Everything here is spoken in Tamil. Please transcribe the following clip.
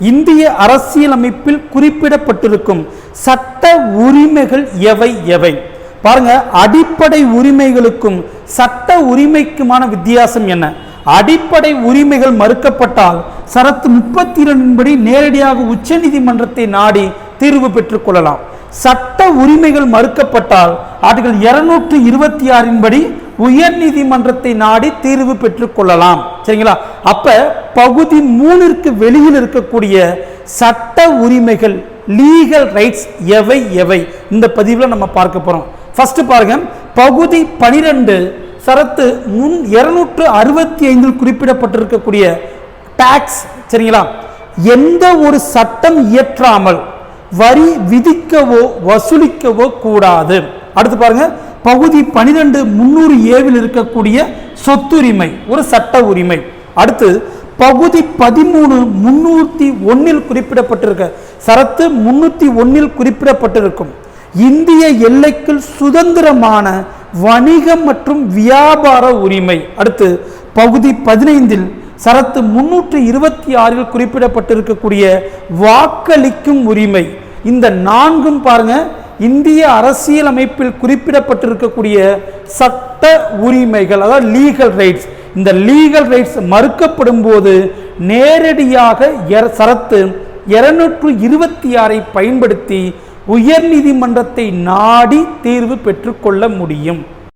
இந்திய அரசியலமைப்பில் குறிப்பிடப்பட்டிருக்கும் சட்ட உரிமைகள் எவை எவை? பாருங்க, அடிப்படை உரிமைகளுக்கும் சட்ட உரிமைக்குமான வித்தியாசம் என்ன? அடிப்படை உரிமைகள் மறுக்கப்பட்டால் சரத்து 32 படி நேரடியாக உச்ச நீதிமன்றத்தை நாடி தீர்வு பெற்றுக் கொள்ளலாம். சட்ட உரிமைகள் மறுக்கப்பட்டால் ஆர்டிகல் 226 படி உயர் நீதிமன்றத்தை நாடி தீர்வு பெற்றுக் கொள்ளலாம். சரிங்களா? அப்ப பகுதி 3ற்கு வெளியில் இருக்கக்கூடிய சட்ட உரிமைகள் லீகல் ரைட்ஸ் எவை எவை இந்த பதிவில் நம்ம பார்க்க போறோம். ஃபர்ஸ்ட் பாருங்க, பகுதி 12 சரத்து 265 குறிப்பிடப்பட்டிருக்கக்கூடிய டாக்ஸ். சரிங்களா? எந்த ஒரு சட்டம் இயற்றாமல் வரி விதிக்கவோ வசூலிக்கவோ கூடாது. அடுத்து பாருங்க, பகுதி 12 300A இருக்கக்கூடிய சொத்துரிமை ஒரு சட்ட உரிமை. அடுத்து பகுதி 13 301 குறிப்பிடப்பட்டிருக்க சரத்து 301 குறிப்பிடப்பட்டிருக்கும் இந்திய எல்லைக்குள் சுதந்திரமான வணிகம் மற்றும் வியாபார உரிமை. அடுத்து பகுதி 15 சரத்து 326 குறிப்பிடப்பட்டிருக்கக்கூடிய வாக்களிக்கும் உரிமை. இந்த 4ம் பாருங்க இந்திய அரசியலமைப்பில் குறிப்பிடப்பட்டிருக்கக்கூடிய சட்ட உரிமைகள், அதாவது லீகல் ரைட்ஸ். இந்த லீகல் ரைட்ஸ் மறுக்கப்படும் போது நேரடியாக சரத்து 226 பயன்படுத்தி உயர் நீதிமன்றத்தை நாடி தீர்வு பெற்றுக்கொள்ள முடியும்.